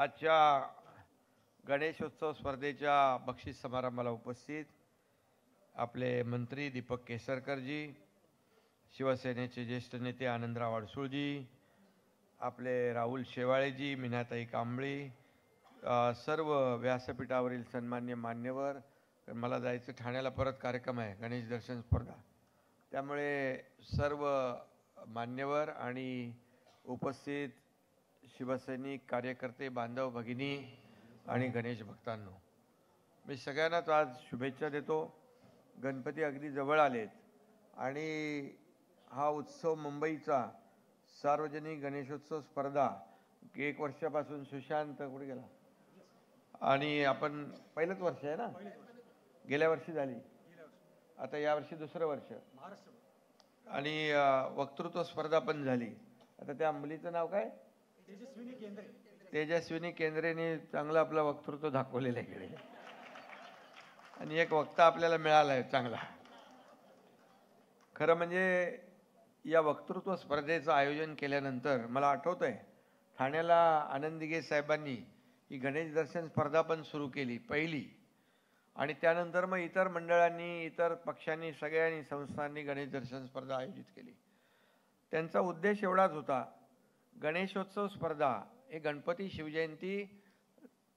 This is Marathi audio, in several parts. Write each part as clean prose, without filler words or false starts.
आजच्या गणेशोत्सव स्पर्धेच्या बक्षीस समारंभाला उपस्थित आपले मंत्री दीपक केसरकरजी, शिवसेनेचे ज्येष्ठ नेते आनंदराव अडसूळजी, आपले राहुल शेवाळेजी, मीनाताई कांबळे, सर्व व्यासपीठावरील सन्मान्य मान्यवर. मला जायचं ठाण्याला, परत कार्यक्रम आहे गणेश दर्शन स्पर्धा, त्यामुळे सर्व मान्यवर आणि उपस्थित शिवसैनिक, कार्यकर्ते, बांधव, भगिनी आणि गणेश भक्तांनो, मी सगळ्यांनाच आज शुभेच्छा देतो. गणपती अगदी जवळ आलेत आणि हा उत्सव मुंबईचा सार्वजनिक गणेशोत्सव स्पर्धा 1 वर्षापासून सुशांत कुठे गेला आणि आपण पहिलंच वर्ष आहे ना, गेल्या वर्षी झाली, आता यावर्षी दुसरं वर्ष, आणि वक्तृत्व स्पर्धा पण झाली. आता त्या मुलीचं नाव काय? तेजस्विनी केंद्रेने चांगलं आपलं वक्तृत्व दाखवलेलं आहे इकडे, आणि एक वक्ता आपल्याला मिळाला आहे चांगला. खरं म्हणजे या वक्तृत्व स्पर्धेचं आयोजन केल्यानंतर मला आठवत आहे, ठाण्याला आनंद दिघे साहेबांनी ही गणेश दर्शन स्पर्धा पण सुरू केली पहिली, आणि त्यानंतर मग इतर मंडळांनी, इतर पक्षांनी, सगळ्यांनी, संस्थांनी गणेश दर्शन स्पर्धा आयोजित केली. त्यांचा उद्देश एवढाच होता, गणेशोत्सव स्पर्धा हे गणपती, शिवजयंती,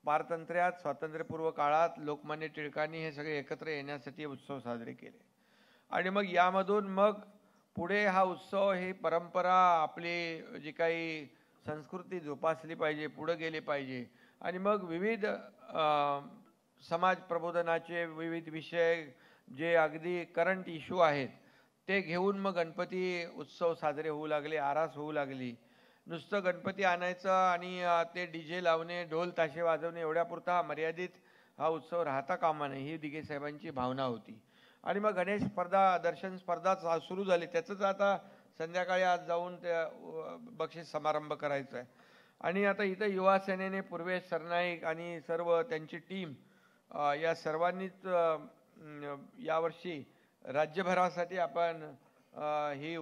पारतंत्र्यात, स्वातंत्र्यपूर्व काळात लोकमान्य टिळकांनी हे सगळे एकत्र येण्यासाठी उत्सव साजरे केले, आणि मग यामधून मग पुढे हा उत्सव, ही परंपरा, आपली जी काही संस्कृती जोपासली पाहिजे, पुढे गेले पाहिजे, आणि मग विविध समाज प्रबोधनाचे विविध विषय जे अगदी करंट इश्यू आहेत ते घेऊन मग गणपती उत्सव साजरे होऊ लागले, आरास होऊ लागली. नुसतं गणपती आणायचं आणि ते DJ लावणे, ढोल ताशे वाजवणे एवढ्यापुरता मर्यादित हा उत्सव राहता कामा नये, ही दिघे साहेबांची भावना होती. आणि मग गणेश स्पर्धा, दर्शन स्पर्धा सुरू झाली. त्याचंच आता संध्याकाळी आज जाऊन त्या बक्षीस समारंभ करायचा आहे. आणि आता इथं युवा सेनेने, पूर्वेश सरनाईक आणि सर्व त्यांची टीम, या सर्वांनीच यावर्षी राज्यभरासाठी आपण ही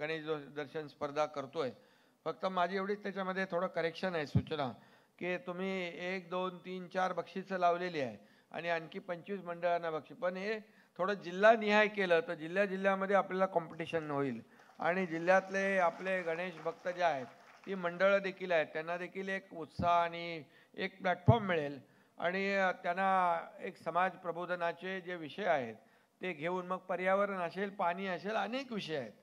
गणेश दर्शन स्पर्धा करतोय. फक्त माझी एवढीच त्याच्यामध्ये थोडं करेक्शन आहे, सूचना, की तुम्ही 1, 2, 3, 4 बक्षिसं लावलेली आहे आणि आणखी 25 मंडळांना बक्षीस, पण हे थोडं जिल्हानिहाय केलं तर जिल्ह्यामध्ये आपल्याला कॉम्पिटिशन होईल, आणि जिल्ह्यातले आपले गणेश भक्त जे आहेत, ती मंडळं देखील आहेत, त्यांना देखील एक उत्साह आणि एक प्लॅटफॉर्म मिळेल, आणि त्यांना एक समाज प्रबोधनाचे जे विषय आहेत ते घेऊन, मग पर्यावरण असेल, पाणी असेल, अनेक विषय आहेत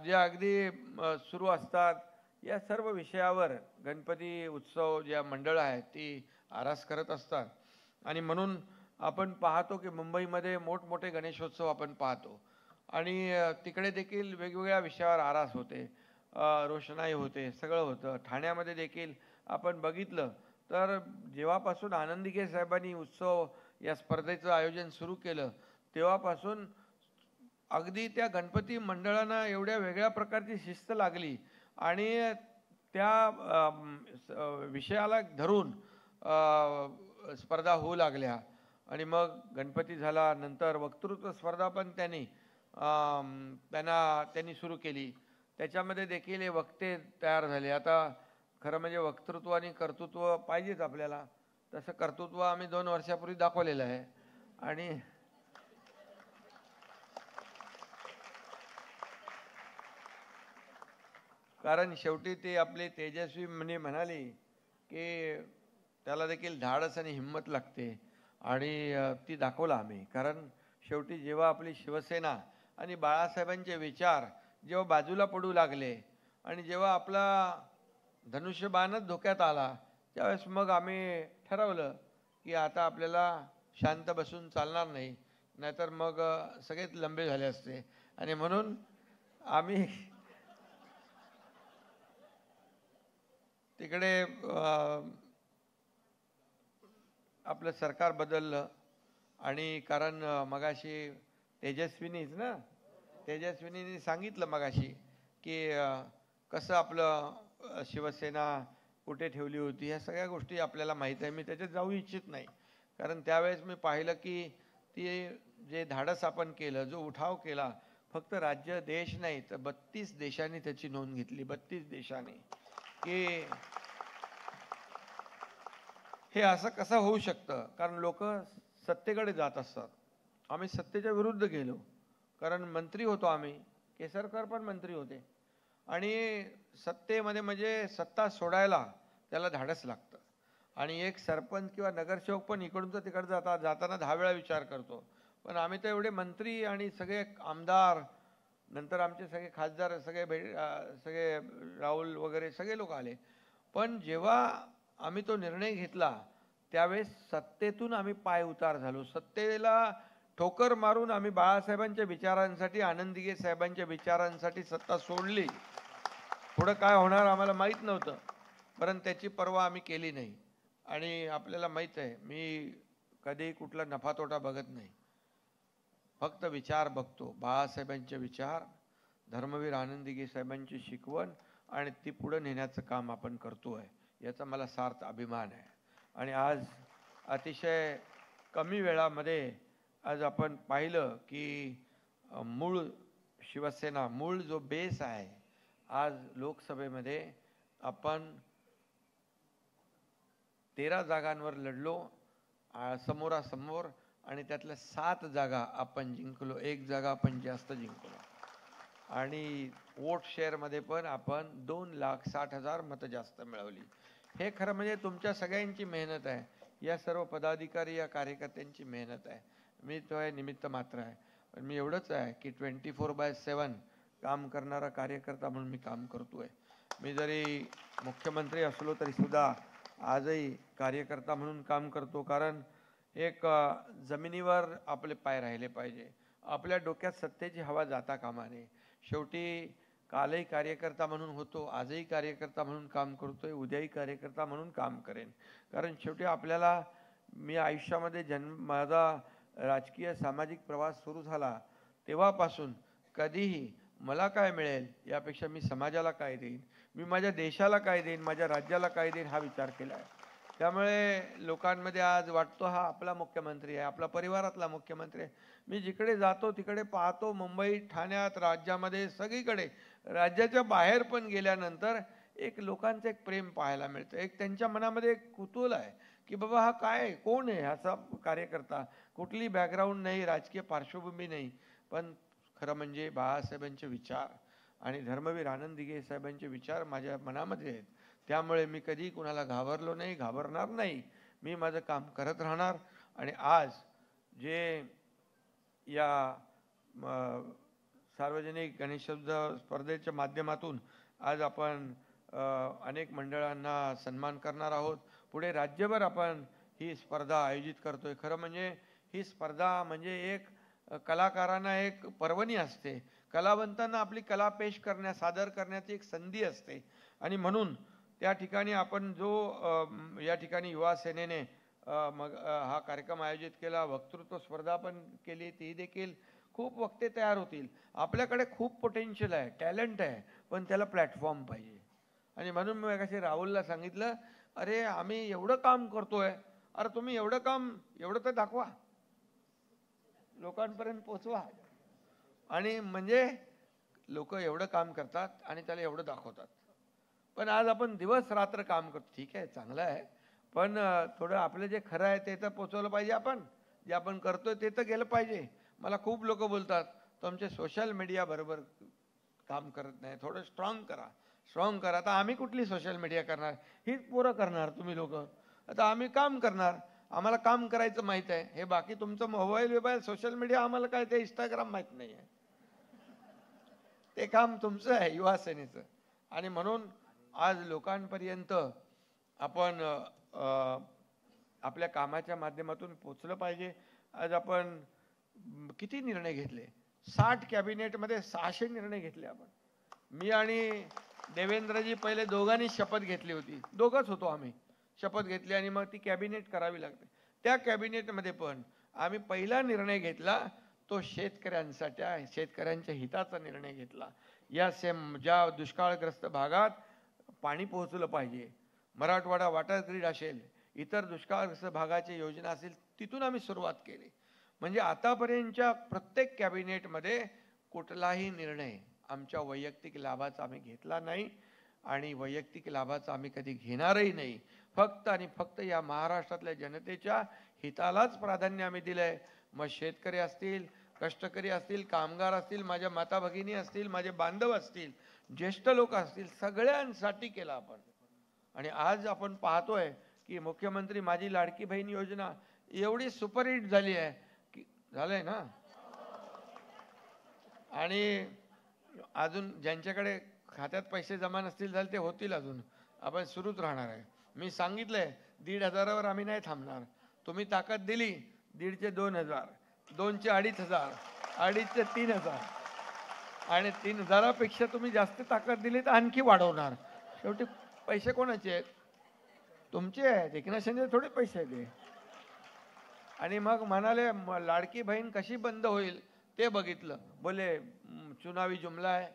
जे अगदी सुरू असतात. या सर्व विषयावर गणपती उत्सव ज्या मंडळं आहेत ती आरास करत असतात, आणि म्हणून आपण पाहतो की मुंबईमध्ये मोठमोठे गणेशोत्सव आपण पाहतो, आणि तिकडे देखील वेगवेगळ्या विषयावर आरास होते, रोषणाई होते, सगळं होतं. ठाण्यामध्ये देखील आपण बघितलं तर जेव्हापासून आनंद दिघे साहेबांनी उत्सव या स्पर्धेचं आयोजन सुरू केलं तेव्हापासून अगदी त्या गणपती मंडळांना एवढ्या वेगळ्या प्रकारची शिस्त लागली, आणि त्या विषयाला धरून स्पर्धा होऊ लागल्या. आणि मग गणपती झाला, नंतर वक्तृत्व स्पर्धा पण त्यांनी सुरू केली. त्याच्यामध्ये देखील हे वक्ते तयार झाले. आता खरं म्हणजे वक्तृत्व आणि कर्तृत्व पाहिजेच आपल्याला, तसं कर्तृत्व आम्ही 2 वर्षापूर्वी दाखवलेलं आहे. आणि कारण शेवटी ते आपले तेजस्वी म्हणाले की त्याला देखील धाडस आणि हिंमत लागते, आणि ती दाखवलं आम्ही. कारण शेवटी जेव्हा आपली शिवसेना आणि बाळासाहेबांचे विचार जेव्हा बाजूला पडू लागले, आणि जेव्हा आपला धनुष्यबाणच धोक्यात आला, त्यावेळेस मग आम्ही ठरवलं की आता आपल्याला शांत बसून चालणार नाही, नाहीतर मग सगळेच लंबे झाले असते. आणि म्हणून आम्ही तिकडे आपलं सरकार बदललं, आणि कारण मगाशी तेजस्विनीने सांगितलं मगाशी की कसं आपलं शिवसेना कुठे ठेवली होती, ह्या सगळ्या गोष्टी आपल्याला माहीत आहे. मी त्याच्यात जाऊ इच्छित नाही, कारण त्यावेळेस मी पाहिलं की ती जे धाडस आपण केलं, जो उठाव केला, फक्त राज्य, देश नाही तर 32 देशांनी त्याची नोंद घेतली, 32 देशांनी, की हे असं कसं होऊ शकतं? कारण लोक सत्तेकडे जात असतात. आम्ही सत्तेच्या विरुद्ध गेलो, कारण मंत्री होतो आम्ही, केसरकर पण मंत्री होते, आणि सत्तेमध्ये म्हणजे सत्ता सोडायला त्याला धाडस लागतं. आणि एक सरपंच किंवा नगरसेवक पण इकडून तर तिकडे जाताना 10 वेळा विचार करतो. पण आम्ही तर एवढे मंत्री आणि सगळे आमदार, नंतर आमचे सगळे खासदार सगळे राहुल वगैरे सगळे लोक आले. पण जेव्हा आम्ही तो निर्णय घेतला त्यावेळेस सत्तेतून आम्ही पाय उतार झालो. सत्तेला ठोकर मारून आम्ही बाळासाहेबांच्या विचारांसाठी, आनंदीगे साहेबांच्या विचारांसाठी सत्ता सोडली. पुढं काय होणार आम्हाला माहीत नव्हतं, परंतु त्याची पर्वा आम्ही केली नाही. आणि आपल्याला माहीत आहे, मी कधी कुठला नफा तोटा बघत नाही, फक्त विचार बघतो. बाळासाहेबांचे विचार, धर्मवीर आनंदीगे साहेबांची शिकवण, आणि ती पुढे नेण्याचं काम आपण करतोय, याचा मला सार्थ अभिमान आहे. आणि आज अतिशय कमी वेळामध्ये आज आपण पाहिलं की मूळ शिवसेना, मूळ जो बेस आहे, आज लोकसभेमध्ये आपण 13 जागांवर लढलो समोरासमोर, आणि त्यातल्या 7 जागा आपण जिंकलो, 1 जागा आपण जास्त जिंकलो. आणि वोट शेअरमध्ये पण आपण 2,60,000 मतं जास्त मिळवली. हे खरं म्हणजे तुमच्या सगळ्यांची मेहनत आहे, या सर्व पदाधिकारी या कार्यकर्त्यांची मेहनत आहे. मी तो आहे निमित्त मात्र आहे. पण मी एवढंच आहे की 24/7 काम करणारा कार्यकर्ता म्हणून मी काम करतोय. मी जरी मुख्यमंत्री असलो तरी सुद्धा आजही कार्यकर्ता म्हणून काम करतो. कारण एक जमिनीवर आपले पाय राहिले पाहिजे, आपल्या डोक्यात सत्तेची हवा जाता कामा नये. शेवटी कालही कार्यकर्ता म्हणून होतो, आजही कार्यकर्ता म्हणून काम करतोय, उद्याही कार्यकर्ता म्हणून काम करेन. कारण शेवटी आपल्याला, मी आयुष्यामध्ये माझा राजकीय सामाजिक प्रवास सुरू झाला तेव्हापासून कधीही मला काय मिळेल यापेक्षा मी समाजाला काय देईन, मी माझ्या देशाला काय देईन, माझ्या राज्याला काय देईन, हा विचार केला आहे. त्यामुळे लोकांमध्ये आज वाटतो हा आपला मुख्यमंत्री आहे, आपला परिवारातला मुख्यमंत्री आहे. मी जिकडे जातो तिकडे पाहतो, मुंबईत, ठाण्यात, राज्यामध्ये सगळीकडे, राज्याच्या बाहेर पण गेल्यानंतर एक लोकांचं एक प्रेम पाहायला मिळतं. एक त्यांच्या मनामध्ये एक कुतूहल आहे की बाबा हा काय, कोण आहे असा कार्यकर्ता, कुठली बॅकग्राऊंड नाही, राजकीय पार्श्वभूमी नाही, पण खरं म्हणजे बाळासाहेबांचे विचार आणि धर्मवीर आनंदीगे साहेबांचे विचार माझ्या मनामध्ये आहेत. त्यामुळे मी कधी कुणाला घाबरलो नाही, घाबरणार नाही. मी माझं काम करत राहणार. आणि आज जे या सार्वजनिक गणेशोत्सव स्पर्धेच्या माध्यमातून आज आपण अनेक मंडळांना सन्मान करणार आहोत. पुढे राज्यभर आपण ही स्पर्धा आयोजित करतोय. खरं म्हणजे ही स्पर्धा म्हणजे एक कलाकारांना एक पर्वणी असते, कलावंतांना आपली कला पेश सादर करण्याची एक संधी असते. आणि म्हणून त्या ठिकाणी आपण जो या ठिकाणी युवा सेनेने मग हा कार्यक्रम आयोजित केला, वक्तृत्व स्पर्धा पण केली, ती देखील खूप वक्ते तयार होतील. आपल्याकडे खूप पोटेन्शियल आहे, टॅलेंट आहे, पण त्याला प्लॅटफॉर्म पाहिजे. आणि म्हणून मी कसे राहुलला सांगितलं, अरे आम्ही एवढं काम करतोय, अरे तुम्ही एवढं काम एवढं तर दाखवा, लोकांपर्यंत पोचवा. आणि म्हणजे लोक एवढं काम करतात आणि त्याला एवढं दाखवतात. पण आज आपण दिवस रात्र काम करतो, ठीक आहे, चांगलं आहे, पण थोडं आपलं जे खरं आहे ते तर पोचवलं पाहिजे. आपण जे आपण करतोय ते तर गेलं पाहिजे. मला खूप लोक बोलतात तुमचे सोशल मीडिया बरोबर काम करत नाही, थोडं स्ट्रॉंग करा, स्ट्रॉंग करा. आता आम्ही कुठली सोशल मीडिया करणार, हीच पोरं करणार तुम्ही लोक. आता आम्ही काम करणार, आम्हाला काम करायचं माहीत आहे. हे बाकी तुमचं मोबाईल सोशल मीडिया आम्हाला काय, ते इंस्टाग्राम माहीत नाही आहे, ते काम तुमचं आहे युवा सेनेचं. आणि म्हणून आज लोकांपर्यंत आपण आपल्या कामाच्या माध्यमातून पोचलं पाहिजे. आज आपण किती निर्णय घेतले, 60 कॅबिनेटमध्ये 600 निर्णय घेतले आपण. मी आणि देवेंद्रजी पहिले दोघांनी शपथ घेतली होती, दोघंच होतो आम्ही, शपथ घेतली आणि मग ती कॅबिनेट करावी लागते. त्या कॅबिनेटमध्ये पण आम्ही पहिला निर्णय घेतला तो शेतकऱ्यांसाठी, शेतकऱ्यांच्या हिताचा निर्णय घेतला. ज्या दुष्काळग्रस्त भागात पाणी पोहोचलं पाहिजे, मराठवाडा वॉटर ग्रीड असेल, इतर दुष्काळग्रस्त भागाची योजना असेल, तिथून आम्ही सुरुवात केली. म्हणजे आतापर्यंतच्या प्रत्येक कॅबिनेटमध्ये कुठलाही निर्णय आमच्या वैयक्तिक लाभाचा आम्ही घेतला नाही आणि वैयक्तिक लाभाचा आम्ही कधी घेणारही नाही. फक्त आणि फक्त या महाराष्ट्रातल्या जनतेच्या हितालाच प्राधान्य आम्ही दिलंय. मग शेतकरी असतील, कष्टकरी असतील, कामगार असतील, माझ्या माता भगिनी असतील, माझे बांधव असतील, ज्येष्ठ लोक असतील, सगळ्यांसाठी केलं आपण. आणि आज आपण पाहतोय की मुख्यमंत्री माझी लाडकी बहीण योजना एवढी सुपरहिट झाली आहे की झालंय ना. आणि अजून ज्यांच्याकडे खात्यात पैसे जमा नसतील झाले ते होतील, अजून आपण सुरूच राहणार आहे. मी सांगितलंय 1,500वर आम्ही नाही थांबणार. तुम्ही ताकद दिली 1,500 चे 2,000, 2चे 2,500, 2,500 चे 3,000 आणि 3,000पेक्षा तुम्ही जास्त ताकद दिली तर आणखी वाढवणार. शेवटी पैसे कोणाचे आहेत? तुमचे आहेत. एकनाथ शिंदे थोडे पैसे आहेत. आणि मग म्हणाले लाडकी बहीण कशी बंद होईल ते बघितलं. बोले चुनावी जुमला आहे,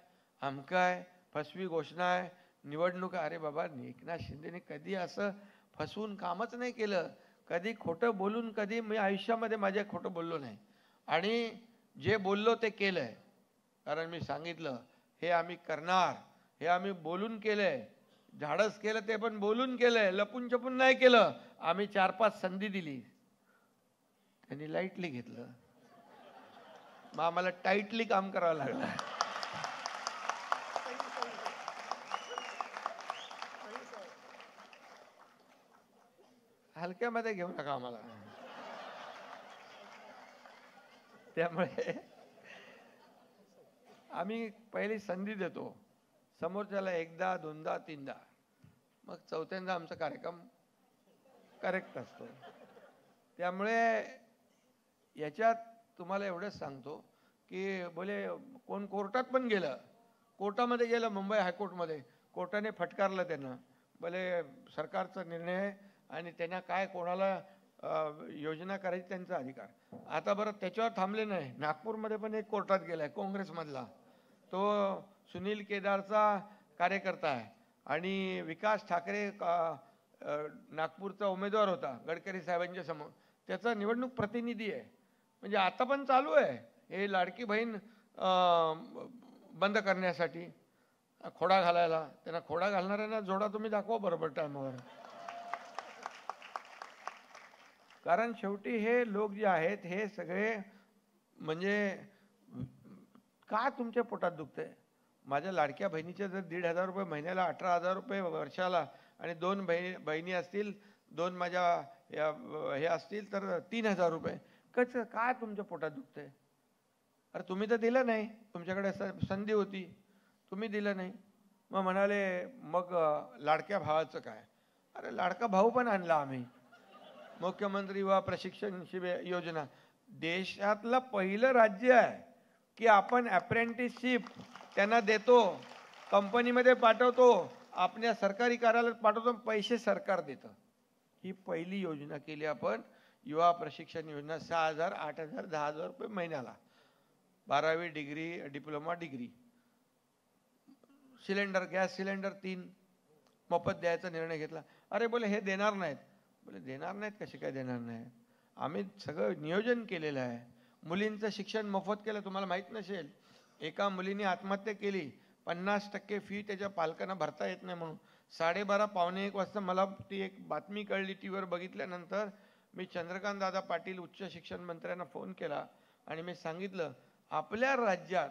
अमका आहे, फसवी घोषणा आहे, निवडणूक. अरे बाबा, एकनाथ शिंदेने कधी असं फसवून कामच नाही केलं. कधी खोटं बोलून कधी मी आयुष्यामध्ये माझ्या खोटं बोललो नाही. आणि जे बोललो ते केलंय. कारण मी सांगितलं हे आम्ही करणार, हे आम्ही बोलून केलंय. धाडस केलं ते पण बोलून केलंय, लपून छपून नाही केलं. आम्ही 4-5 संधी दिली, त्यांनी लाईटली घेतलं. मग आम्हाला टाईटली काम करावं लागलं. हलक्यामध्ये घेऊ नका आम्हाला. त्यामुळे आम्ही पहिली संधी देतो समोरच्याला, एकदा, दोनदा, तीनदा, मग चौथ्यांदा आमचा कार्यक्रम करेक्ट असतो. त्यामुळे याच्यात तुम्हाला एवढंच सांगतो की बोले कोण कोर्टात पण गेलं, कोर्टामध्ये गेलं, मुंबई हायकोर्टमध्ये, कोर्टाने फटकारलं त्यांना. बोले सरकारचा निर्णय आहे आणि त्यांना काय कोणाला योजना करायची त्यांचा अधिकार. आता बरं त्याच्यावर थांबले नाही, नागपूरमध्ये पण एक कोर्टात गेलाय काँग्रेसमधला. तो सुनील केदारचा कार्यकर्ता आहे आणि विकास ठाकरे नागपूरचा उमेदवार होता गडकरी साहेबांच्या समोर, त्याचा निवडणूक प्रतिनिधी आहे. म्हणजे आता पण चालू आहे हे लाडकी बहीण बंद करण्यासाठी, खोडा घालायला. त्यांना खोडा घालणाऱ्यांना जोडा तुम्ही दाखवा बरोबर टायमावर. कारण शेवटी हे लोक जे आहेत हे सगळे म्हणजे का तुमच्या पोटात दुखतंय? माझ्या लाडक्या बहिणीचे जर 1,500 रुपये महिन्याला, 18,000 रुपये वर्षाला आणि 2 बहिणी असतील, 2 माझ्या हे असतील तर 3,000 रुपये, कसं काय तुमच्या पोटात दुखतंय? अरे तुम्ही तर दिलं नाही, तुमच्याकडे संधी होती, तुम्ही दिलं नाही. मग म्हणाले मग लाडक्या भावाचं काय? अरे लाडका भाऊ पण आणला आम्ही, मुख्यमंत्री युवा प्रशिक्षण शिबिर योजना. देशातलं पहिलं राज्य आहे की आपण अप्रेंटिसशिप त्यांना देतो, कंपनीमध्ये पाठवतो, आपल्या सरकारी कार्यालयात पाठवतो, पैसे सरकार देतं. ही पहिली योजना केली आपण, युवा प्रशिक्षण योजना. 6,000, 8,000, 10,000 रुपये महिन्याला, 12वी degree, diploma degree. Cylinder, gas cylinder 3 मोफत द्यायचा निर्णय घेतला. अरे बोले हे देणार नाहीत. बोले देणार नाहीत कसे काय देणार नाहीत? आम्ही सगळं नियोजन केलेलं आहे. मुलींचं शिक्षण मोफत केलं. तुम्हाला माहीत नसेल, एका मुलीने आत्महत्या केली, 50% फी त्याच्या पालकांना भरता येत नाही म्हणून. 12:30 पावणे 1 वाजता मला ती एक बातमी कळली टीव्हीवर बघितल्यानंतर. मी चंद्रकांत दादा पाटील उच्च शिक्षण मंत्र्यांना फोन केला आणि मी सांगितलं आपल्या राज्यात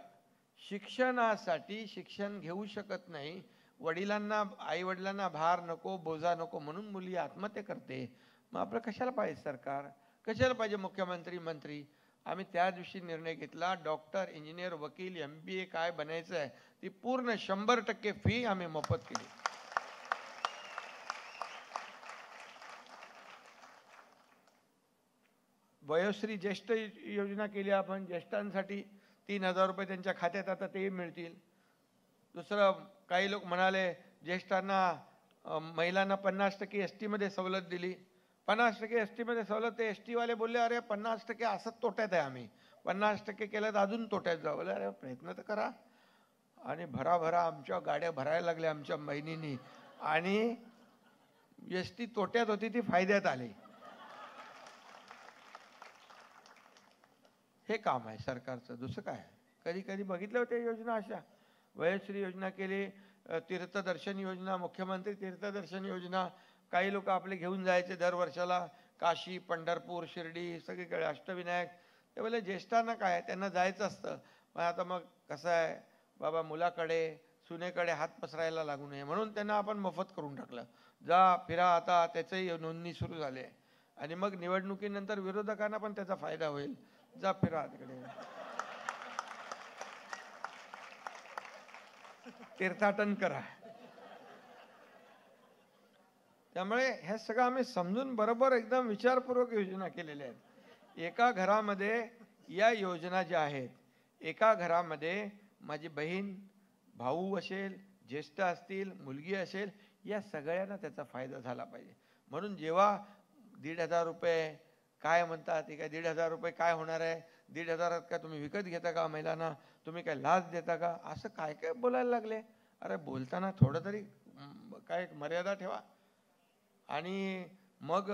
शिक्षणासाठी शिक्षण घेऊ शकत नाही, वडिलांना, आई वडिलांना भार नको, बोजा नको म्हणून मुली आत्महत्या करते. मग आपलं कशाला पाहिजे सरकार, कशाला पाहिजे मुख्यमंत्री, मंत्री? आम्ही त्या दिवशी निर्णय घेतला, डॉक्टर, इंजिनियर, वकील, MBA काय बनायचं आहे ती पूर्ण 100% फी आम्ही मोफत केली. वयोश्री ज्येष्ठ योजना केली आपण, ज्येष्ठांसाठी 3,000 रुपये त्यांच्या खात्यात आता ते मिळतील. दुसरं, काही लोक म्हणाले ज्येष्ठांना, महिलांना 50% ST मध्ये सवलत दिली. 50% ST मध्ये सवलत. ते ST वाले बोलले अरे 50% असंच तोट्यात आहे, आम्ही 50% केलं तर अजून तोट्यात जाऊ. बोले अरे प्रयत्न तर करा. आणि भराभरा आमच्या गाड्या भरायला लागल्या आमच्या बहिणींनी आणि ST तोट्यात होती ती फायद्यात आली. हे काम आहे सरकारचं, दुसरं काय? कधी कधी बघितलं होते योजना अशा. वयोश्री योजना केली, तीर्थदर्शन योजना, मुख्यमंत्री तीर्थदर्शन योजना, काही लोक आपले घेऊन जायचे दर वर्षाला काशी, पंढरपूर, शिर्डी सगळीकडे अष्टविनायक. ते बोले ज्येष्ठांना काय, त्यांना जायचं असतं. पण आता मग कसं आहे बाबा, मुलाकडे सुनेकडे हात पसरायला लागू नये म्हणून त्यांना आपण मोफत करून टाकलं. जा फिरा, आता त्याचंही नोंदणी सुरू झाली आहे. आणि मग निवडणुकीनंतर विरोधकांना पण त्याचा फायदा होईल. जा फिरा तिकडे, तीर्थाटन करा. त्यामुळे हे सगळं आम्ही समजून बरोबर एकदम विचारपूर्वक योजना केलेल्या आहेत. एका घरामध्ये या योजना ज्या आहेत, एका घरामध्ये माझी बहीण, भाऊ असेल, ज्येष्ठ असतील, मुलगी असेल, या सगळ्यांना त्याचा फायदा झाला पाहिजे. म्हणून जेव्हा 1,500 रुपये काय म्हणतात, ते काय 1,500 रुपये काय होणार आहे, 1,500 का तुम्ही विकत घेता का महिलांना, तुम्ही काय लाच देता का, असं काय काय बोलायला लागले. अरे बोलताना थोडं तरी काय मर्यादा ठेवा. आणि मग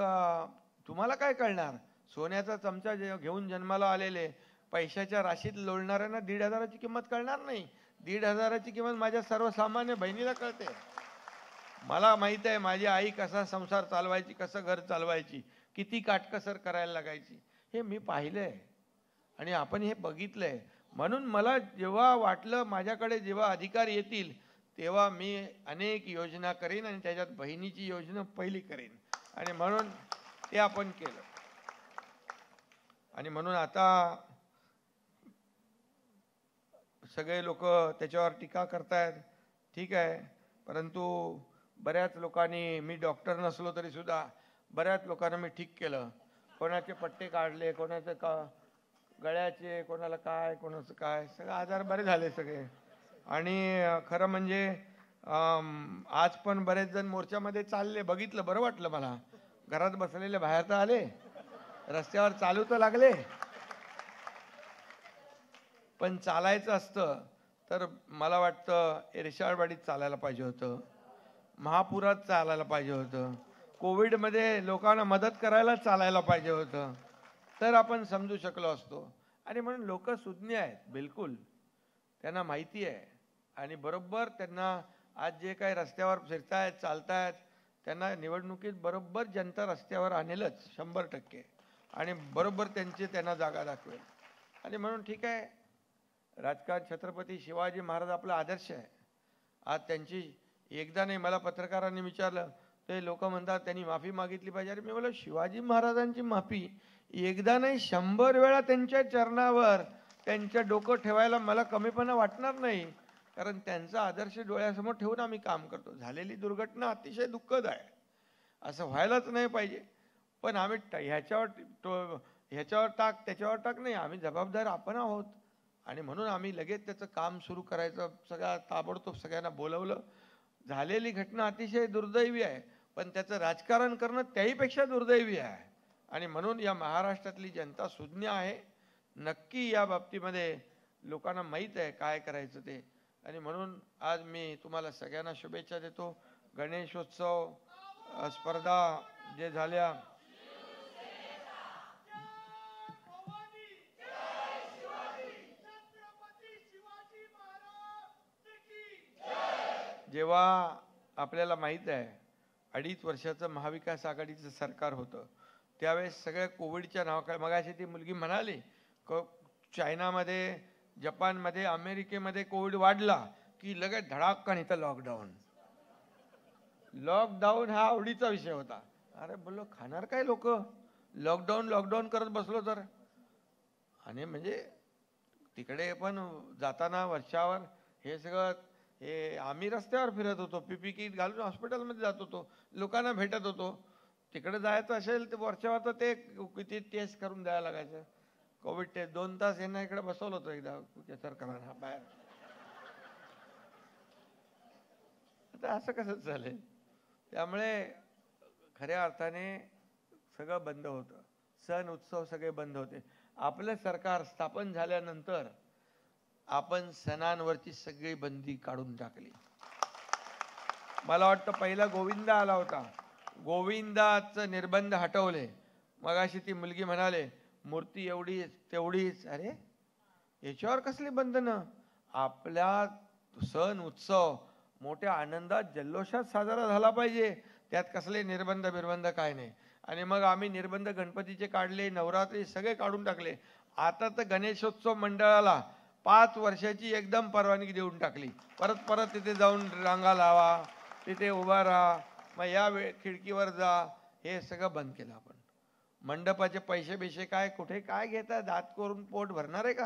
तुम्हाला काय कळणार, सोन्याचा चमचा घेऊन जन्माला आलेले पैशाच्या राशीत लोळणाऱ्यांना 1,500ची किंमत कळणार नाही. 1,500ची किंमत माझ्या सर्वसामान्य बहिणीला कळते. मला माहित आहे माझी आई कसा संसार चालवायची, कसं घर चालवायची, किती काटकसर करायला लागायची, हे मी पाहिलंय आणि आपण हे बघितलंय. म्हणून मला जेव्हा वाटलं माझ्याकडे जेव्हा अधिकार येतील तेव्हा मी अनेक योजना करेन आणि त्याच्यात बहिणीची योजना पहिली करेन. आणि म्हणून ते आपण केलं. आणि म्हणून आता सगळे लोक त्याच्यावर टीका करतायत, ठीक आहे. परंतु बऱ्याच लोकांनी, मी डॉक्टर नसलो तरी सुद्धा बऱ्याच लोकांना मी ठीक केलं. कोणाचे पट्टे काढले, कोणाचे गळ्याचे, कोणाला काय, कोणाचं काय, सगळे आजार बरे झाले सगळे. आणि खरं म्हणजे आज पण बरेच जण मोर्चामध्ये चालले, बघितलं, बरं वाटलं मला. घरात बसलेले बाहेर तर आले, रस्त्यावर चालू तर लागले. पण चालायचं असतं तर मला वाटतं एरशाळवाडीत चालायला पाहिजे होतं, महापुरात चालायला पाहिजे होतं, कोविडमध्ये लोकांना मदत करायला चालायला पाहिजे होतं, तर आपण समजू शकलो असतो. आणि म्हणून लोक सुज्ञ आहेत, बिलकुल त्यांना माहिती आहे. आणि बरोबर त्यांना आज जे काही रस्त्यावर फिरतायत, चालतायत, त्यांना निवडणुकीत बरोबर जनता रस्त्यावर आणेलच 100%. आणि बरोबर त्यांना जागा दाखवेल. आणि म्हणून ठीक आहे, राजकारण छत्रपती शिवाजी महाराज आपला आदर्श आहे. आज त्यांची एकदा नाही, मला पत्रकारांनी विचारलं, ते लोक म्हणतात त्यांनी माफी मागितली पाहिजे. अरे मी बोललो, शिवाजी महाराजांची माफी एकदा नाही 100 वेळा त्यांच्या चरणावर त्यांचं डोकं ठेवायला मला कमीपणा वाटणार नाही. कारण त्यांचा आदर्श डोळ्यासमोर ठेवून आम्ही काम करतो. झालेली दुर्घटना अतिशय दुःखद आहे, असं व्हायलाच नाही पाहिजे. पण आम्ही ह्याच्यावर टाक त्याच्यावर टाक नाही, आम्ही जबाबदार आपण आहोत. आणि म्हणून आम्ही लगेच त्याचं काम सुरू करायचं, सगळ्या ताबडतोब सगळ्यांना बोलवलं. झालेली घटना अतिशय दुर्दैवी आहे, पण त्याचं राजकारण करणं त्याहीपेक्षा दुर्दैवी आहे. आणि म्हणून या महाराष्ट्रातली जनता सुज्ञ आहे, नक्की या बाबतीमध्ये लोकांना माहीत आहे काय करायचं ते. आणि म्हणून आज मी तुम्हाला सगळ्यांना शुभेच्छा देतो. गणेशोत्सव स्पर्धा जे झाल्या, जेव्हा आपल्याला माहीत आहे 2.5 वर्षाचं महाविकास आघाडीचं सरकार होतं, त्यावेळेस सगळ्या कोविडच्या नावाखाली, मगाशी ती मुलगी म्हणाली, चायनामध्ये, जपानमध्ये, अमेरिकेमध्ये कोविड वाढला की लगेच धडाक्कन इथं लॉकडाऊन. लॉकडाऊन हा आवडीचा विषय होता. अरे बोललो, खाणार काय लोक, लॉकडाऊन करत बसलो तर. आणि म्हणजे तिकडे पण जाताना वर्षावर हे सगळं, हे आम्ही रस्त्यावर फिरत होतो, पीपी किट घालून हॉस्पिटलमध्ये जात होतो, लोकांना भेटत होतो. तिकडे जायचं असेल तर वरच्यावर तर ते किती टेस्ट करून द्यायला लागायचं, कोविड टेस्ट. 2 तास यांना इकडे बसवलं होतं एकदा सरकारला बाहेर. आता असं कसं चालेल. त्यामुळे खऱ्या अर्थाने सगळं बंद होतं, सण उत्सव सगळे बंद होते. आपलं सरकार स्थापन झाल्यानंतर आपण सणांवरची सगळी बंदी काढून टाकली. मला वाटतं पहिला गोविंदा आला होता, गोविंदाचं निर्बंध हटवले. मगाशी ती मुलगी म्हणाले मूर्ती एवढीच तेवढीच, अरे याच्यावर कसली बंधनं. आपल्या सण उत्सव मोठ्या आनंदात जल्लोषात साजरा झाला पाहिजे. त्यात कसले निर्बंध काय नाही. आणि मग आम्ही निर्बंध गणपतीचे काढले, नवरात्री सगळे काढून टाकले. आता तर गणेशोत्सव मंडळाला 5 वर्षाची एकदम परवानगी देऊन टाकली. परत तिथे जाऊन रांगा लावा, तिथे उभा राहा, मग या खिडकीवर जा, हे सगळं बंद केलं आपण. मंडपाचे पैसे काय कुठे काय घेतात? दात करून पोट भरणार आहे का?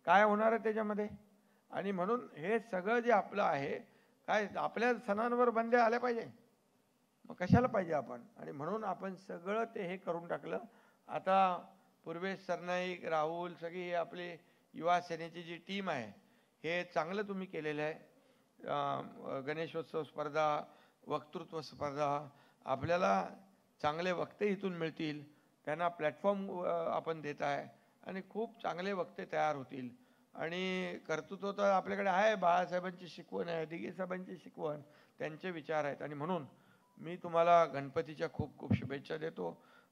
काय होणार आहे त्याच्यामध्ये? आणि म्हणून हे सगळं जे आपलं आहे, काय आपल्या सणांवर बंदी आल्या पाहिजे? मग कशाला पाहिजे आपण? आणि म्हणून आपण सगळं ते हे करून टाकलं. आता पूर्वेश सरनाईक, राहुल, सगळी आपली युवा सेनेची जी टीम आहे, हे चांगलं तुम्ही केलेलं आहे. गणेशोत्सव स्पर्धा, वक्तृत्व स्पर्धा, आपल्याला चांगले वक्ते इथून मिळतील, त्यांना प्लॅटफॉर्म आपण देत आहे आणि खूप चांगले वक्ते तयार होतील. आणि कर्तृत्व तर आपल्याकडे आहे, बाळासाहेबांची शिकवण आहे, दिघे साहेबांची शिकवण, त्यांचे विचार आहेत. आणि म्हणून मी तुम्हाला गणपतीच्या खूप खूप शुभेच्छा देतो.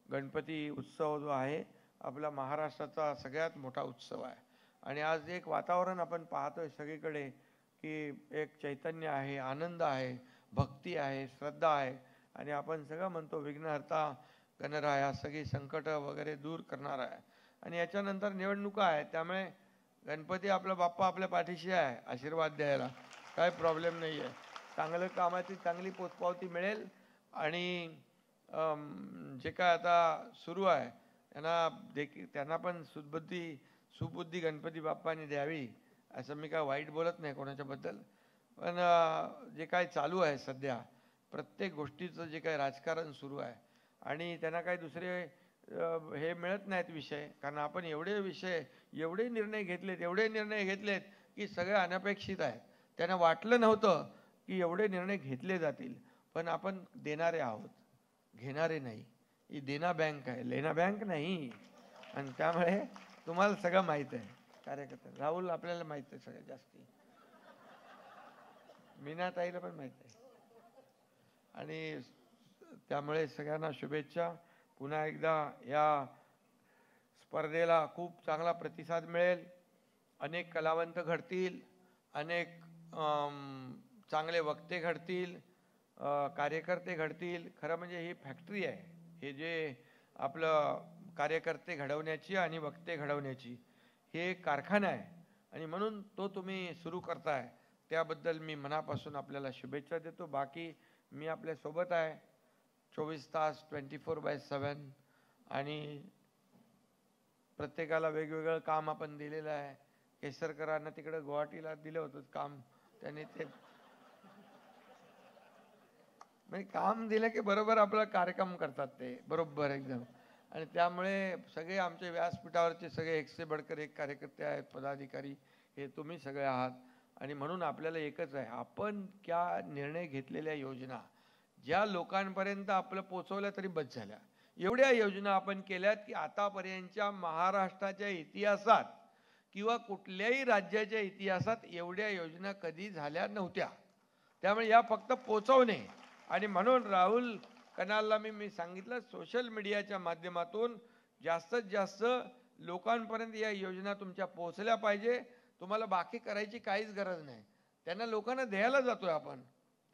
गणपती उत्सव जो आहे आपला महाराष्ट्राचा सगळ्यात मोठा उत्सव आहे. आणि आज एक वातावरण आपण पाहतोय सगळीकडे की एक चैतन्य आहे, आनंद आहे, भक्ती आहे, श्रद्धा आहे. आणि आपण सगळं म्हणतो विघ्नहर्ता गणराया, सगळी संकट वगैरे दूर करणार आहे. आणि याच्यानंतर निवडणुका आहे, त्यामुळे गणपती आपला बाप्पा आपल्या पाठीशी आहे आशीर्वाद द्यायला, काय प्रॉब्लेम नाही आहे. चांगलं कामाची चांगली पोचपावती मिळेल. आणि जे काय आता सुरू आहे त्यांना पण सुबुद्धी गणपती बाप्पाने द्यावी, असं मी काय वाईट बोलत नाही कोणाच्याबद्दल. पण जे काय चालू आहे सध्या प्रत्येक गोष्टीचं जे काही राजकारण सुरू आहे आणि त्यांना काही दुसरे हे मिळत नाहीत विषय, कारण आपण एवढे निर्णय घेतलेत की सगळे अनपेक्षित आहेत. त्यांना वाटलं नव्हतं की एवढे निर्णय घेतले जातील, पण आपण देणारे आहोत, घेणारे नाही. ही देना बँक आहे, लेना बँक नाही. आणि त्यामुळे तुम्हाला सगळं माहीत आहे. कार्यकर्ते राहुल आपल्याला माहीत आहे सगळ्यात जास्ती, मीनाताईला पण माहीत आहे. आणि त्यामुळे सगळ्यांना शुभेच्छा. पुन्हा एकदा या स्पर्धेला खूप चांगला प्रतिसाद मिळेल, अनेक कलावंत घडतील, अनेक चांगले वक्ते घडतील, कार्यकर्ते घडतील. खरं म्हणजे ही फॅक्टरी आहे, हे जे आपलं कार्यकर्ते घडवण्याची आणि वक्ते घडवण्याची हे कारखाना आहे. आणि म्हणून तो तुम्ही सुरू करताय, त्याबद्दल मी मनापासून आपल्याला शुभेच्छा देतो. बाकी मी आपल्यासोबत आहे 24 तास 24/7. आणि प्रत्येकाला वेगवेगळं काम आपण दिलेलं आहे. केसरकरांना तिकडे गुवाहाटीला दिलं होतं काम, त्यांनी ते म्हणजे काम दिलं की बरोबर आपला कार्यक्रम करतात ते बरोबर एकदम. आणि त्यामुळे सगळे आमचे व्यासपीठावरचे सगळे 1 से बढ़कर 1 कार्यकर्ते आहेत, पदाधिकारी, हे तुम्ही सगळे आहात. आणि म्हणून आपल्याला एकच आहे, आपण क्या निर्णय घेतलेल्या योजना ज्या लोकांपर्यंत आपलं पोचवल्या तरी बस झाल्या. एवढ्या योजना आपण केल्यात की आतापर्यंतच्या महाराष्ट्राच्या इतिहासात किंवा कुठल्याही राज्याच्या इतिहासात एवढ्या योजना कधी झाल्या नव्हत्या. त्यामुळे या फक्त पोचवणे. आणि म्हणून राहुल कनालला मी सांगितलं, सोशल मीडियाच्या माध्यमातून जास्तीत जास्त लोकांपर्यंत या योजना तुमच्या पोहोचल्या पाहिजे. तुम्हाला बाकी करायची काहीच गरज नाही. त्यांना लोकांना द्यायला जातोय आपण.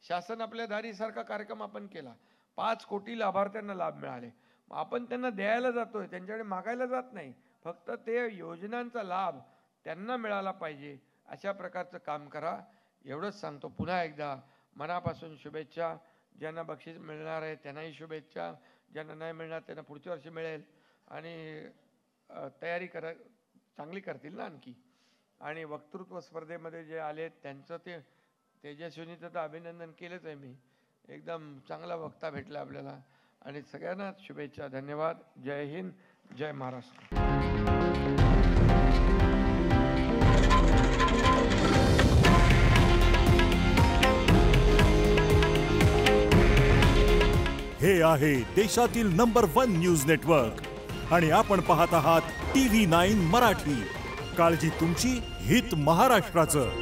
शासन आपल्या दारीसारखा कार्यक्रम आपण केला, 5 कोटी लाभार्थ्यांना लाभ मिळाले. आपण त्यांना द्यायला जातोय, त्यांच्याकडे मागायला जात नाही. फक्त ते योजनांचा लाभ त्यांना मिळाला पाहिजे, अशा प्रकारचं काम करा. एवढंच सांगतो. पुन्हा एकदा मनापासून शुभेच्छा. ज्यांना बक्षीस मिळणार आहे त्यांनाही शुभेच्छा, ज्यांना नाही मिळणार त्यांना पुढच्या वर्षी मिळेल. आणि तयारी चांगली करतील ना आणखी. आणि वक्तृत्व स्पर्धेमध्ये जे आले त्यांचं ते तेजस्विनीचं तर अभिनंदन केलंच आहे मी. एकदम चांगला वक्ता भेटला आपल्याला. आणि सगळ्यांना शुभेच्छा. धन्यवाद. जय हिंद, जय महाराष्ट्र. हे आहे देशातील नंबर 1 न्यूज नेटवर्क आणि आपण पाहत आहात TV9 मराठी. काळजी तुमची, हित महाराष्ट्राचं.